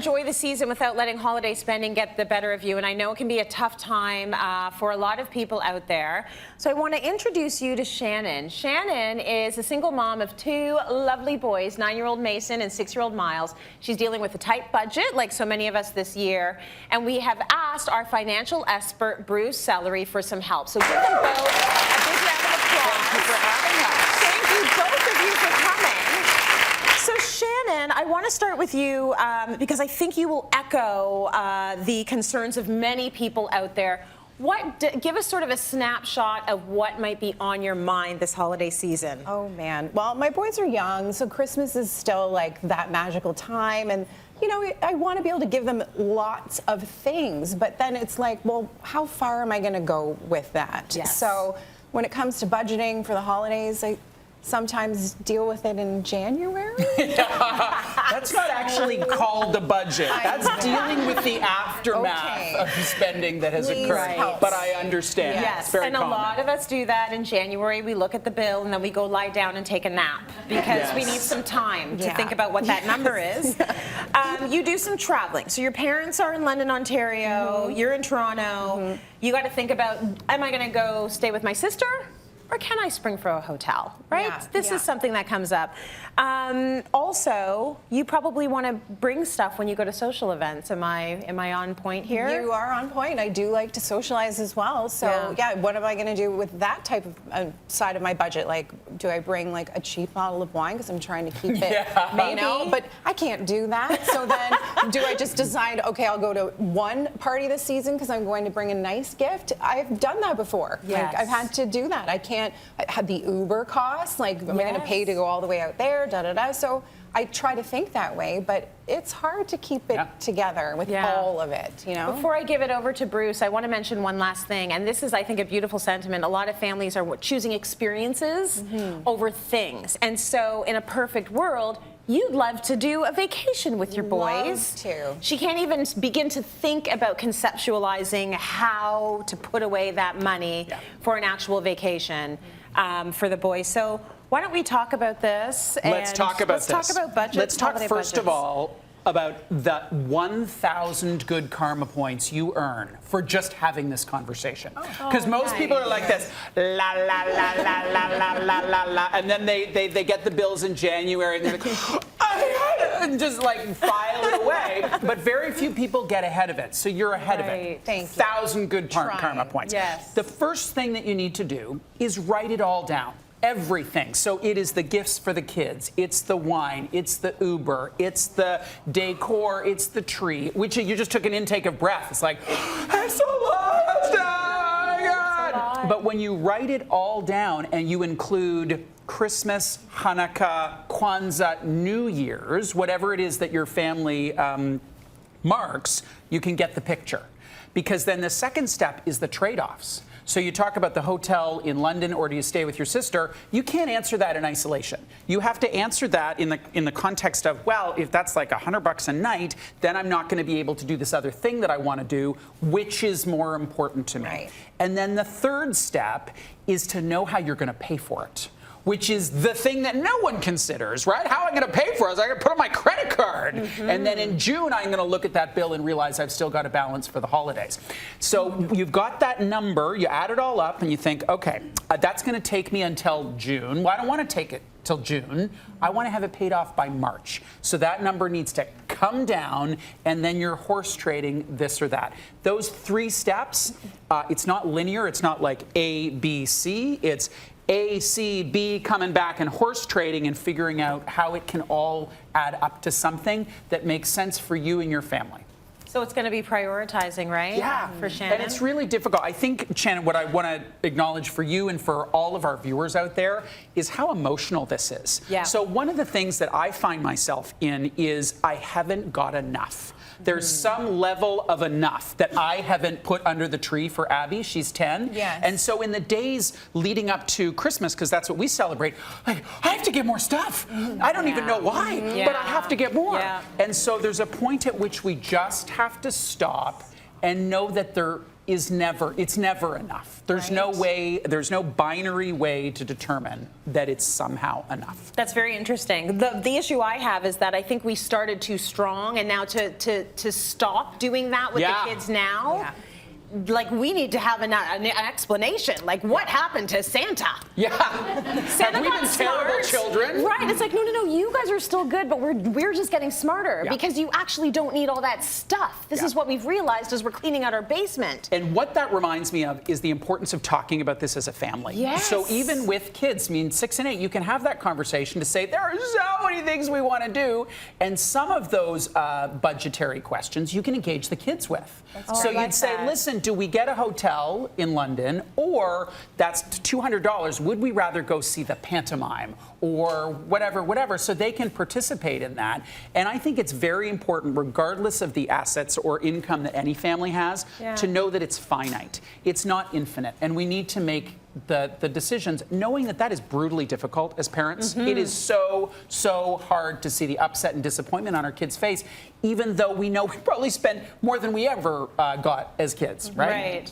enjoy the season without letting holiday spending get the better of you, and I know it can be a tough time for a lot of people out there. So I want to introduce you to Shannon. Shannon is a single mom of 2 lovely boys, 9-year-old Mason and 6-year-old Miles. She's dealing with a tight budget, like so many of us this year, and we have asked our financial expert, Bruce Sellery, for some help. So give them both a big round of applause. Thank you for having us. Thank you, both of you, for coming. So Shannon, I want to start with you because I think you will echo the concerns of many people out there. Give us sort of a snapshot of what might be on your mind this holiday season. Oh man, well, my boys are young, so Christmas is still like that magical time, and you know, I want to be able to give them lots of things, but then it's like, well, how far am I going to go with that? Yes. So when it comes to budgeting for the holidays, I sometimes deal with it in January. That's not actually called a budget. That's dealing with the aftermath of the spending that has occurred. help. But I understand. Yes, It's very and common. a lot of us do that in January. We look at the bill and then we go lie down and take a nap because we need some time to think about what that number is. You do some traveling. So your parents are in London, Ontario. You're in Toronto. You got to think about, am I going to go stay with my sister? Or can I spring for a hotel, right? Yeah, This is something that comes up. Also, you probably want to bring stuff when you go to social events. Am I on point here? You are on point. I do like to socialize as well. So yeah, what am I going to do with that type of side of my budget? Like, do I bring like a cheap bottle of wine because I'm trying to keep it, you know? But I can't do that. So then, do I just decide? Okay, I'll go to one party this season because I'm going to bring a nice gift. I've done that before. Yes. Like, I've had to do that. I can't have the Uber costs. Like, am I going to pay to go all the way out there? Da da da. So I try to think that way, but it's hard to keep it together with all of it, you know? Before I give it over to Bruce, I want to mention one last thing, and this is, I think, a beautiful sentiment. A lot of families are choosing experiences over things, and so in a perfect world, you'd love to do a vacation with your boys. Love to. She can't even begin to think about conceptualizing how to put away that money for an actual vacation for the boys. So why don't we talk about this? Let's talk about this. Let's talk about budgets. Let's talk holiday first of budgets. all about the 1,000 good karma points you earn for just having this conversation. Because most people are like this, la la la la la la la la la, and then they get the bills in January and they're like, and just like file it away. But very few people get ahead of it, so you're ahead of it. Thank you. 1,000 good karma points. Yes. The first thing that you need to do is write it all down. Everything. So it is the gifts for the kids, it's the wine, it's the Uber, it's the decor, it's the tree, which you just took an intake of breath. It's like, it's a lot. Oh my God. But when you write it all down and you include Christmas, Hanukkah, Kwanzaa, New Year's, whatever it is that your family marks, you can get the picture. Because then the second step is the trade-offs. So you talk about the hotel in London, or do you stay with your sister? You can't answer that in isolation. You have to answer that in the context of, well, if that's like $100 a night, then I'm not going to be able to do this other thing that I want to do. Which is more important to me? Right. And then the third step is to know how you're going to pay for it, which is the thing that no one considers, right? How am I going to pay for it? I got to put on my credit card. And then in June, I'm going to look at that bill and realize I've still got a balance for the holidays. So you've got that number, you add it all up, and you think, okay, that's going to take me until June. Well, I don't want to take it till June. I want to have it paid off by March. So that number needs to come down, and then you're horse trading this or that. Those 3 steps, it's not linear. It's not like A, B, C. It's A, C, B, coming back and horse trading and figuring out how it can all add up to something that makes sense for you and your family. So it's going to be prioritizing, right? Yeah, for Shannon. And it's really difficult. I think, Shannon, what I want to acknowledge for you and for all of our viewers out there is how emotional this is. Yeah. So one of the things that I find myself in is I haven't got enough. There's some level of enough that I haven't put under the tree for Abby. She's 10. Yes. And so in the days leading up to Christmas, because that's what we celebrate, like, I have to get more stuff. I don't even know why, but I have to get more. And so there's a point at which we just have to stop and know that there it's never enough. There's no way, there's no binary way to determine that it's somehow enough. That's very interesting. The issue I have is that I think we started too strong, and now to stop doing that with the kids now. Like, we need to have an explanation. Like, what happened to Santa? Yeah. Santa Have we got been smart. terrible children? Right. It's like, no, you guys are still good, but we're just getting smarter because you actually don't need all that stuff. This is what we've realized as we're cleaning out our basement. And what that reminds me of is the importance of talking about this as a family. Yes. So even with kids, 6 and 8, you can have that conversation to say, there are so many things we want to do. And some of those budgetary questions you can engage the kids with. So you'd say, listen, do we get a hotel in London, or that's $200? Would we rather go see the pantomime or whatever, so they can participate in that? And I think it's very important, regardless of the assets or income that any family has, to know that it's finite. It's not infinite, and we need to make the decisions, knowing that that is brutally difficult as parents. It is so hard to see the upset and disappointment on our kids' face, even though we know we probably spent more than we ever got as kids, right?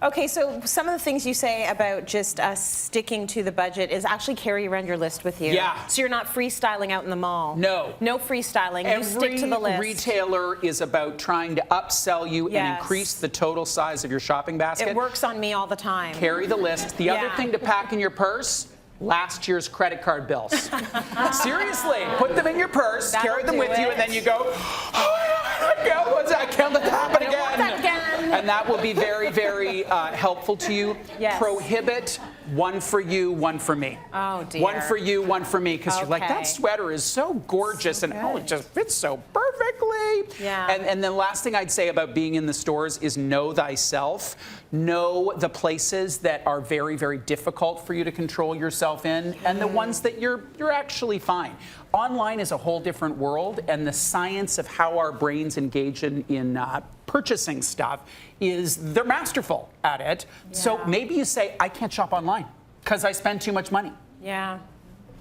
Okay, so some of the things you say about just sticking to the budget is actually carry around your list with you. Yeah. So you're not freestyling out in the mall. No. No freestyling. You stick to the list. Every retailer is about trying to upsell you and increase the total size of your shopping basket. It works on me all the time. Carry the list. The other thing to pack in your purse, last year's credit card bills. Seriously, put them in your purse, carry them with you, and then you go, I can't let that happen again. And that will be very, very helpful to you. Yes. Prohibit one for you, one for me. Oh, dear. One for you, one for me, because you're like, that sweater is so gorgeous, and it just fits so perfectly. Yeah. And the last thing I'd say about being in the stores is know thyself. Know the places that are very, very difficult for you to control yourself in, and the ones that you're actually fine. Online is a whole different world, and the science of how our brains engage in purchasing stuff is they're masterful at it. So maybe you say, I can't shop online because I spend too much money. Yeah.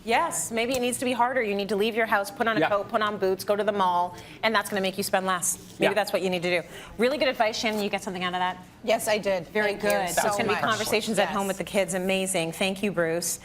Yes, maybe it needs to be harder. You need to leave your house, put on a coat, put on boots, go to the mall, and that's going to make you spend less. Maybe that's what you need to do. Really good advice, Shannon. You get something out of that? Yes, I did. Very Thank good. you So it's going to be much. conversations at home with the kids. Amazing. Thank you, Bruce.